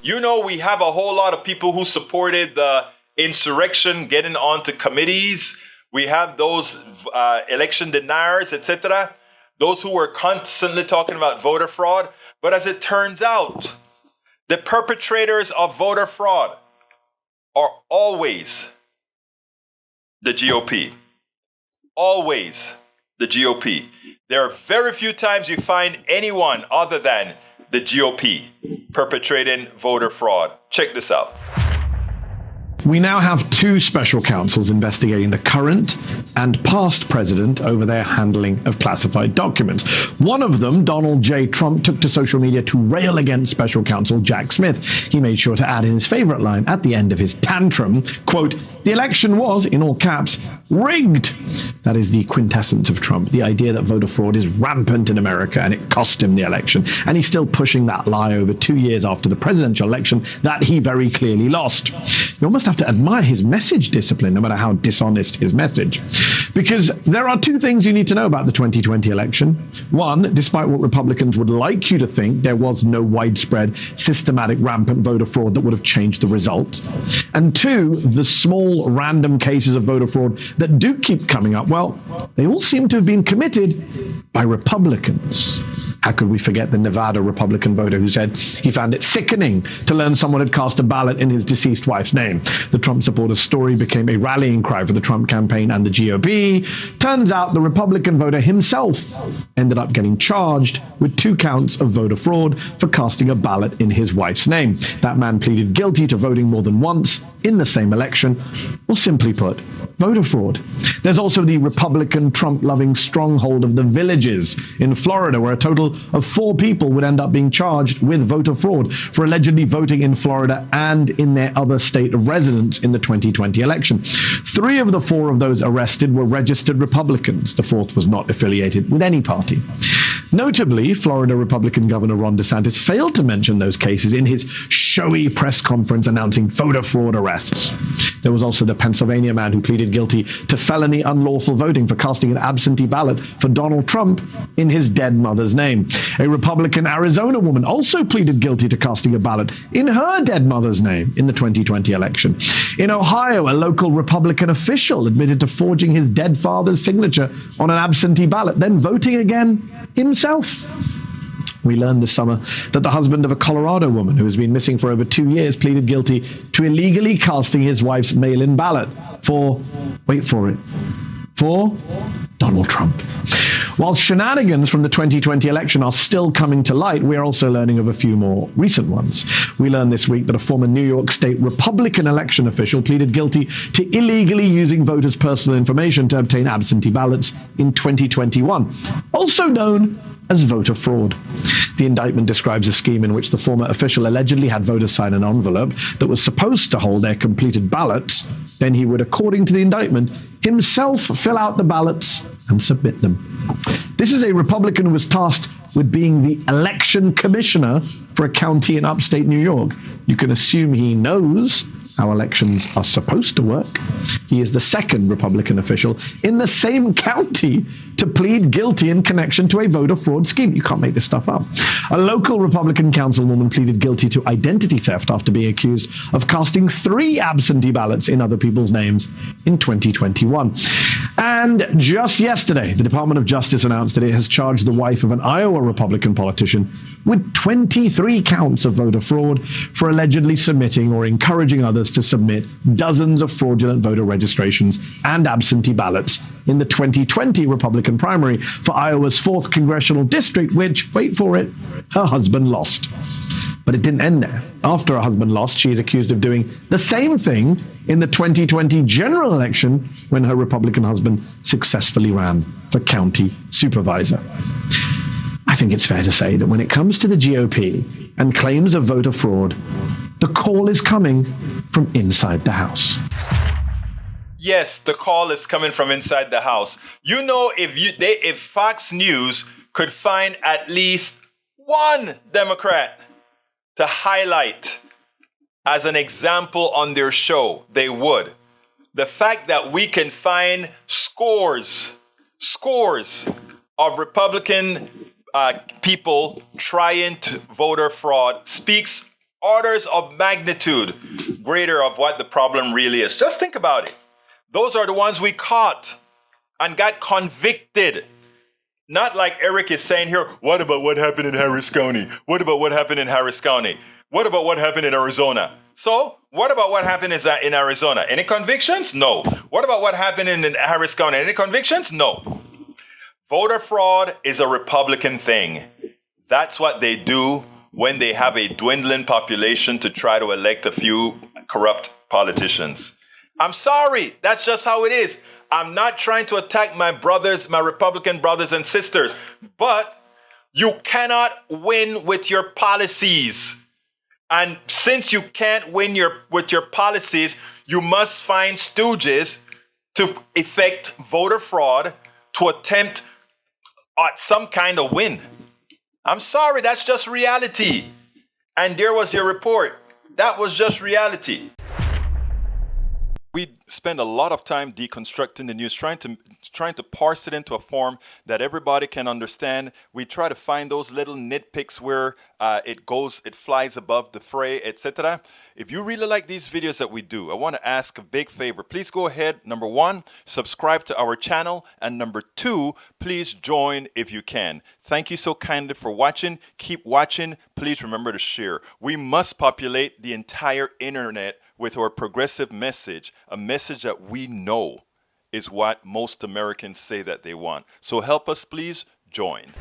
We have a whole lot of people who supported the insurrection getting onto committees. We have those election deniers, etc. Those who were constantly talking about voter fraud. But as it turns out, the perpetrators of voter fraud are always the GOP. Always the GOP. There are very few times you find anyone other than the GOP perpetrating voter fraud. Check this out. We now have two special counsels investigating the current and past president over their handling of classified documents. One of them, Donald J. Trump, took to social media to rail against special counsel Jack Smith. He made sure to add in his favorite line at the end of his tantrum, quote, "The election was, in all caps, rigged." That is the quintessence of Trump, the idea that voter fraud is rampant in America and it cost him the election. And he's still pushing that lie over 2 years after the presidential election that he very clearly lost. You almost have to admire his message discipline, no matter how dishonest his message. Because there are two things you need to know about the 2020 election. One, despite what Republicans would like you to think, there was no widespread, systematic, rampant voter fraud that would have changed the result. And two, the small, random cases of voter fraud that do keep coming up, well, they all seem to have been committed by Republicans. How could we forget the Nevada Republican voter who said he found it sickening to learn someone had cast a ballot in his deceased wife's name? The Trump supporter's story became a rallying cry for the Trump campaign and the GOP. Turns out the Republican voter himself ended up getting charged with 2 counts of voter fraud for casting a ballot in his wife's name. That man pleaded guilty to voting more than once in the same election, or simply put, voter fraud. There's also the Republican Trump-loving stronghold of the Villages in Florida, where a total of 4 people would end up being charged with voter fraud for allegedly voting in Florida and in their other state of residence in the 2020 election. 3 of the 4 of those arrested were registered Republicans. The 4th was not affiliated with any party. Notably, Florida Republican Governor Ron DeSantis failed to mention those cases in his showy press conference announcing voter fraud arrests. There was also the Pennsylvania man who pleaded guilty to felony unlawful voting for casting an absentee ballot for Donald Trump in his dead mother's name. A Republican Arizona woman also pleaded guilty to casting a ballot in her dead mother's name in the 2020 election. In Ohio, a local Republican official admitted to forging his dead father's signature on an absentee ballot, then voting again himself. We learned this summer that the husband of a Colorado woman who has been missing for over 2 years pleaded guilty to illegally casting his wife's mail-in ballot for, wait for it, for Donald Trump. While shenanigans from the 2020 election are still coming to light, we are also learning of a few more recent ones. We learned this week that a former New York State Republican election official pleaded guilty to illegally using voters' personal information to obtain absentee ballots in 2021, also known as voter fraud. The indictment describes a scheme in which the former official allegedly had voters sign an envelope that was supposed to hold their completed ballots. Then he would, according to the indictment, himself fill out the ballots and submit them. This is a Republican who was tasked with being the election commissioner for a county in upstate New York. You can assume he knows how elections are supposed to work. He is the second Republican official in the same county to plead guilty in connection to a voter fraud scheme. You can't make this stuff up. A local Republican councilwoman pleaded guilty to identity theft after being accused of casting 3 absentee ballots in other people's names in 2021. And just yesterday, the Department of Justice announced that it has charged the wife of an Iowa Republican politician with 23 counts of voter fraud for allegedly submitting or encouraging others to submit dozens of fraudulent voter registrations and absentee ballots in the 2020 Republican primary for Iowa's 4th congressional district, which, wait for it, her husband lost. But it didn't end there. After her husband lost, she is accused of doing the same thing in the 2020 general election when her Republican husband successfully ran for county supervisor. I think it's fair to say that when it comes to the GOP and claims of voter fraud, the call is coming from inside the House. Yes, the call is coming from inside the House. You know, if Fox News could find at least one Democrat to highlight as an example on their show, they would. The fact that we can find scores of Republican people trying to voter fraud speaks orders of magnitude greater of what the problem really is. Just think about it. Those are the ones we caught and got convicted. Not like Eric is saying here, what about what happened in Harris County? What about what happened in Harris County? What about what happened in Arizona? So, what about what happened in Arizona? Any convictions? No. What about what happened in Harris County? Any convictions? No. Voter fraud is a Republican thing. That's what they do when they have a dwindling population to try to elect a few corrupt politicians. I'm sorry, that's just how it is. I'm not trying to attack my brothers, my Republican brothers and sisters, but you cannot win with your policies. And since you can't win with your policies, you must find stooges to effect voter fraud to attempt some kind of win. I'm sorry, that's just reality. And there was your report. That was just reality. We spend a lot of time deconstructing the news, trying to parse it into a form that everybody can understand. We try to find those little nitpicks where it flies above the fray, etc. If you really like these videos that we do, I want to ask a big favor. Please go ahead, number one, subscribe to our channel, and number two, please join if you can. Thank you so kindly for watching. Keep watching. Please remember to share. We must populate the entire internet with our progressive message, a message that we know is what most Americans say that they want. So help us, please join.